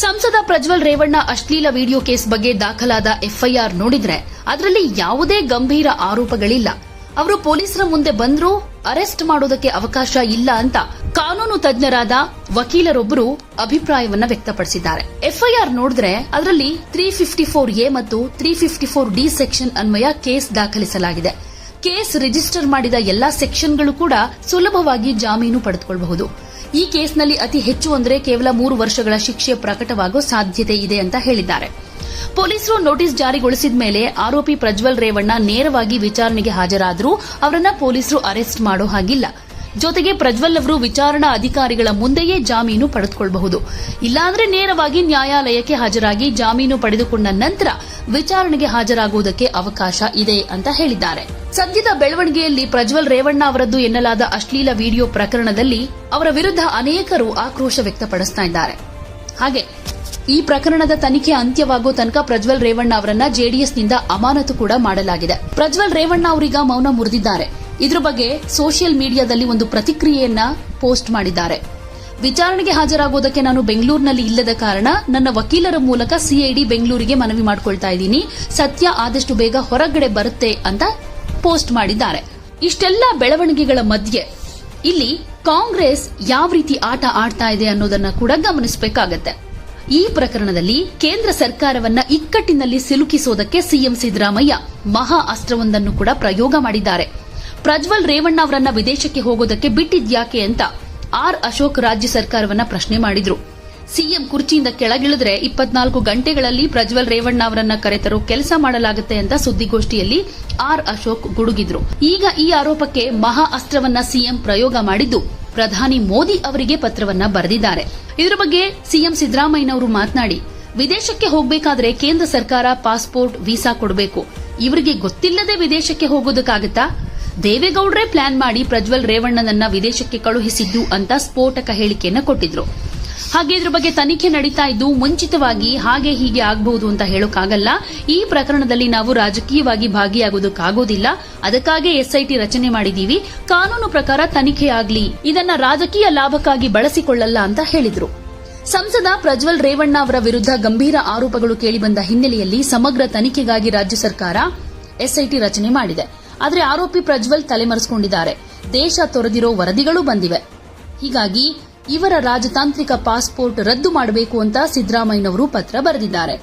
ಸಂಸದ ಪ್ರಜ್ವಲ್ ರೇವಣ್ಣ ಅಶ್ಲೀಲ video case ಬಗ್ಗೆ ದಾಖಲಾದ ಎಫ್ಐಆರ್ ನೋಡಿದ್ರೆ ಅದರಲ್ಲಿ ಯಾವುದೇ ಗಂಭೀರ ಆರೋಪಗಳಿಲ್ಲ. ಅವರು ಪೊಲೀಸರ ಮುಂದೆ ಬಂದರೂ ಅರೆಸ್ಟ್ ಮಾಡೋದಕ್ಕೆ ಅವಕಾಶ ಇಲ್ಲ ಅಂತ ಕಾನೂನು ತಜ್ಞರಾದ ವಕೀಲರೊಬ್ಬರು ಅಭಿಪ್ರಾಯವನ್ನ ವ್ಯಕ್ತಪಡಿಸಿದ್ದಾರೆ. ಎಫ್ಐಆರ್ ನೋಡಿದ್ರೆ ಅದರಲ್ಲಿ 354A ಮತ್ತು 354D ಸೆಕ್ಷನ್ ಅನ್ವಯ ಕೇಸ್ ದಾಖಲಿಸಲಾಗಿದೆ. ಕೇಸ್ ರಿಜಿಸ್ಟರ್ ಮಾಡಿದ ಎಲ್ಲಾ ಸೆಕ್ಷನ್ಗಳು ಕೂಡ ಸುಲಭವಾಗಿ ಜಾಮೀನು ಪಡೆದುಕೊಳ್ಳಬಹುದು. ಈ ಕೇಸ್ನಲ್ಲಿ ಅತಿ ಹೆಚ್ಚು ಅಂದರೆ ಕೇವಲ 3 ವರ್ಷಗಳ ಶಿಕ್ಷೆ ಪ್ರಕಟವಾಗುವ ಸಾಧ್ಯತೆ ಇದೆ ಅಂತ ಹೇಳಿದ್ದಾರೆ. ಪೊಲೀಸರು ನೋಟಿಸ್ ಜಾರಿಗೊಳಿಸಿದ ಮೇಲೆ ಆರೋಪಿ ಪ್ರಜ್ವಲ್ ರೇವಣ್ಣ ನೇರವಾಗಿ ವಿಚಾರಣೆಗೆ ಹಾಜರಾದರೂ ಅವರನ್ನ ಪೊಲೀಸರು ಅರೆಸ್ಟ್ ಮಾಡೋ ಹಾಗಿಲ್ಲ. ಜೊತೆಗೆ ಪ್ರಜ್ವಲ್ ಅವರು ವಿಚಾರಣಾ ಅಧಿಕಾರಿಗಳ ಮುಂದೆಯೇ ಜಾಮೀನು ಪಡೆದುಕೊಳ್ಳಬಹುದು. ಇಲ್ಲಾಂದ್ರೆ ನೇರವಾಗಿ ನ್ಯಾಯಾಲಯಕ್ಕೆ ಹಾಜರಾಗಿ ಜಾಮೀನು ಪಡೆದುಕೊಂಡ ನಂತರ ವಿಚಾರಣೆಗೆ ಹಾಜರಾಗುವುದಕ್ಕೆ ಅವಕಾಶ ಇದೆ ಅಂತ ಹೇಳಿದ್ದಾರೆ. ಸದ್ಯದ ಬೆಳವಣಿಗೆಯಲ್ಲಿ ಪ್ರಜ್ವಲ್ ರೇವಣ್ಣ ಅವರದ್ದು ಎನ್ನಲಾದ ಅಶ್ಲೀಲ ವಿಡಿಯೋ ಪ್ರಕರಣದಲ್ಲಿ ಅವರ ವಿರುದ್ಧ ಅನೇಕರು ಆಕ್ರೋಶ ವ್ಯಕ್ತಪಡಿಸುತ್ತಿದ್ದಾರೆ. ಹಾಗೆ ಈ ಪ್ರಕರಣದ ತನಿಖೆ ಅಂತ್ಯವಾಗುವ ತನಕ ಪ್ರಜ್ವಲ್ ರೇವಣ್ಣ ಅವರನ್ನ ಜೆಡಿಎಸ್ನಿಂದ ಅಮಾನತು ಕೂಡ ಮಾಡಲಾಗಿದೆ. ಪ್ರಜ್ವಲ್ ರೇವಣ್ಣ ಅವರೀಗ ಮೌನ ಮುರಿದಿದ್ದಾರೆ. ಇದರ ಬಗ್ಗೆ ಸೋಷಿಯಲ್ ಮೀಡಿಯಾದಲ್ಲಿ ಒಂದು ಪ್ರತಿಕ್ರಿಯೆಯನ್ನ ಪೋಸ್ಟ್ ಮಾಡಿದ್ದಾರೆ. ವಿಚಾರಣೆಗೆ ಹಾಜರಾಗುವುದಕ್ಕೆ ನಾನು ಬೆಂಗಳೂರಿನಲ್ಲಿ ಇಲ್ಲದ ಕಾರಣ ನನ್ನ ವಕೀಲರ ಮೂಲಕ ಸಿಐಡಿ ಬೆಂಗಳೂರಿಗೆ ಮನವಿ ಮಾಡಿಕೊಳ್ತಾ ಇದ್ದೀನಿ. ಸತ್ಯ ಆದಷ್ಟು ಬೇಗ ಹೊರಗಡೆ ಬರುತ್ತೆ ಅಂತ ಪೋಸ್ಟ್ ಮಾಡಿದ್ದಾರೆ. ಇಷ್ಟೆಲ್ಲ ಬೆಳವಣಿಗೆಗಳ ಮಧ್ಯೆ ಇಲ್ಲಿ ಕಾಂಗ್ರೆಸ್ ಯಾವ ರೀತಿ ಆಟ ಆಡ್ತಾ ಇದೆ ಅನ್ನೋದನ್ನ ಕೂಡ ಗಮನಿಸಬೇಕಾಗತ್ತೆ. ಈ ಪ್ರಕರಣದಲ್ಲಿ ಕೇಂದ್ರ ಸರ್ಕಾರವನ್ನ ಇಕ್ಕಟ್ಟಿನಲ್ಲಿ ಸಿಲುಕಿಸೋದಕ್ಕೆ ಸಿಎಂ ಸಿದ್ದರಾಮಯ್ಯ ಮಹಾ ಅಸ್ತ್ರವೊಂದನ್ನು ಕೂಡ ಪ್ರಯೋಗ ಮಾಡಿದ್ದಾರೆ. ಪ್ರಜ್ವಲ್ ರೇವಣ್ಣ ಅವರನ್ನ ವಿದೇಶಕ್ಕೆ ಹೋಗೋದಕ್ಕೆ ಬಿಟ್ಟಿದ್ಯಾಕೆ ಅಂತ ಆರ್ ಅಶೋಕ್ ರಾಜ್ಯ ಸರ್ಕಾರವನ್ನ ಪ್ರಶ್ನೆ ಮಾಡಿದ್ರು. ಸಿಎಂ ಕುರ್ಚಿಯಿಂದ ಕೆಳಗಿಳಿದ್ರೆ 24 ಗಂಟೆಗಳಲ್ಲಿ ಪ್ರಜ್ವಲ್ ರೇವಣ್ಣ ಅವರನ್ನ ಕರೆತರೋ ಕೆಲಸ ಮಾಡಲಾಗುತ್ತೆ ಅಂತ ಸುದ್ದಿಗೋಷ್ಠಿಯಲ್ಲಿ ಆರ್ ಅಶೋಕ್ ಗುಡುಗಿದ್ರು. ಈಗ ಈ ಆರೋಪಕ್ಕೆ ಮಹಾ ಅಸ್ತ್ರವನ್ನ ಸಿಎಂ ಪ್ರಯೋಗ ಮಾಡಿದ್ದು ಪ್ರಧಾನಿ ಮೋದಿ ಅವರಿಗೆ ಪತ್ರವನ್ನ ಬರೆದಿದ್ದಾರೆ. ಇದರ ಬಗ್ಗೆ ಸಿಎಂ ಸಿದ್ದರಾಮಯ್ಯನವರು ಮಾತನಾಡಿ, ವಿದೇಶಕ್ಕೆ ಹೋಗಬೇಕಾದ್ರೆ ಕೇಂದ್ರ ಸರ್ಕಾರ ಪಾಸ್ಪೋರ್ಟ್ ವೀಸಾ ಕೊಡಬೇಕು. ಇವರಿಗೆ ಗೊತ್ತಿಲ್ಲದೆ ವಿದೇಶಕ್ಕೆ ಹೋಗೋದಕ್ಕಾಗತ್ತಾ? ದೇವೇಗೌಡರೇ ಪ್ಲಾನ್ ಮಾಡಿ ಪ್ರಜ್ವಲ್ ರೇವಣ್ಣನನ್ನ ವಿದೇಶಕ್ಕೆ ಕಳುಹಿಸಿದ್ದು ಅಂತ ಸ್ಫೋಟಕ ಹೇಳಿಕೆಯನ್ನ ಕೊಟ್ಟಿದ್ರು. ಹಾಗೆ ಇದ್ರ ಬಗ್ಗೆ ತನಿಖೆ ನಡೀತಾ ಇದ್ದು ಮುಂಚಿತವಾಗಿ ಹಾಗೆ ಹೀಗೆ ಆಗಬಹುದು ಅಂತ ಹೇಳೋಕ್ಕಾಗಲ್ಲ. ಈ ಪ್ರಕರಣದಲ್ಲಿ ನಾವು ರಾಜಕೀಯವಾಗಿ ಭಾಗಿಯಾಗೋದಕ್ಕಾಗೋದಿಲ್ಲ. ಅದಕ್ಕಾಗಿ ಎಸ್ಐಟಿ ರಚನೆ ಮಾಡಿದೀವಿ. ಕಾನೂನು ಪ್ರಕಾರ ತನಿಖೆಯಾಗ್ಲಿ, ಇದನ್ನ ರಾಜಕೀಯ ಲಾಭಕ್ಕಾಗಿ ಬಳಸಿಕೊಳ್ಳಲ್ಲ ಅಂತ ಹೇಳಿದ್ರು. ಸಂಸದ ಪ್ರಜ್ವಲ್ ರೇವಣ್ಣ ಅವರ ವಿರುದ್ಧ ಗಂಭೀರ ಆರೋಪಗಳು ಕೇಳಿಬಂದ ಹಿನ್ನೆಲೆಯಲ್ಲಿ ಸಮಗ್ರ ತನಿಖೆಗಾಗಿ ರಾಜ್ಯ ಸರ್ಕಾರ ಎಸ್ಐಟಿ ರಚನೆ ಮಾಡಿದೆ. ಆದರೆ ಆರೋಪಿ ಪ್ರಜ್ವಲ್ ತಲೆಮರೆಸಿಕೊಂಡಿದ್ದಾರೆ. ದೇಶ ತೊರೆದಿರೋ ವರದಿಗಳು ಬಂದಿವೆ. ಹೀಗಾಗಿ ಇವರ ರಾಜತಾಂತ್ರಿಕ ಪಾಸ್ಪೋರ್ಟ್ ರದ್ದು ಮಾಡಬೇಕು ಅಂತ ಸಿದ್ದರಾಮಯ್ಯನವರು ಪತ್ರ ಬರೆದಿದ್ದಾರೆ.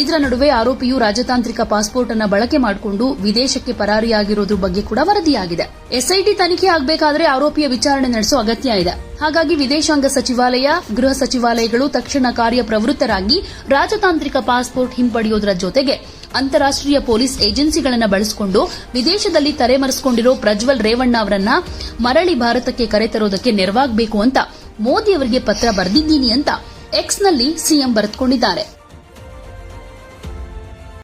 ಇದರ ನಡುವೆ ಆರೋಪಿಯು ರಾಜತಾಂತ್ರಿಕ ಪಾಸ್ಪೋರ್ಟ್ ಅನ್ನು ಬಳಕೆ ಮಾಡಿಕೊಂಡು ವಿದೇಶಕ್ಕೆ ಪರಾರಿಯಾಗಿರೋದ್ರ ಬಗ್ಗೆ ಕೂಡ ವರದಿಯಾಗಿದೆ. ಎಸ್ಐಟಿ ತನಿಖೆ ಆಗಬೇಕಾದ್ರೆ ಆರೋಪಿಯ ವಿಚಾರಣೆ ನಡೆಸೋ ಅಗತ್ಯ ಇದೆ. ಹಾಗಾಗಿ ವಿದೇಶಾಂಗ ಸಚಿವಾಲಯ, ಗೃಹ ಸಚಿವಾಲಯಗಳು ತಕ್ಷಣ ಕಾರ್ಯಪ್ರವೃತ್ತರಾಗಿ ರಾಜತಾಂತ್ರಿಕ ಪಾಸ್ಪೋರ್ಟ್ ಹಿಂಪಡೆಯೋದರ ಜೊತೆಗೆ ಅಂತಾರಾಷ್ಟೀಯ ಪೊಲೀಸ್ ಏಜೆನ್ಸಿಗಳನ್ನು ಬಳಸಿಕೊಂಡು ವಿದೇಶದಲ್ಲಿ ತಲೆಮರೆಸಿಕೊಂಡಿರೋ ಪ್ರಜ್ವಲ್ ರೇವಣ್ಣ ಅವರನ್ನ ಮರಳಿ ಭಾರತಕ್ಕೆ ಕರೆತರೋದಕ್ಕೆ ನೆರವಾಗಬೇಕು ಅಂತ ಮೋದಿ ಅವರಿಗೆ ಪತ್ರ ಬರೆದಿದ್ದೀನಿ ಅಂತ ಎಕ್ಸ್ನಲ್ಲಿ ಸಿಎಂ ಬರೆದುಕೊಂಡಿದ್ದಾರೆ.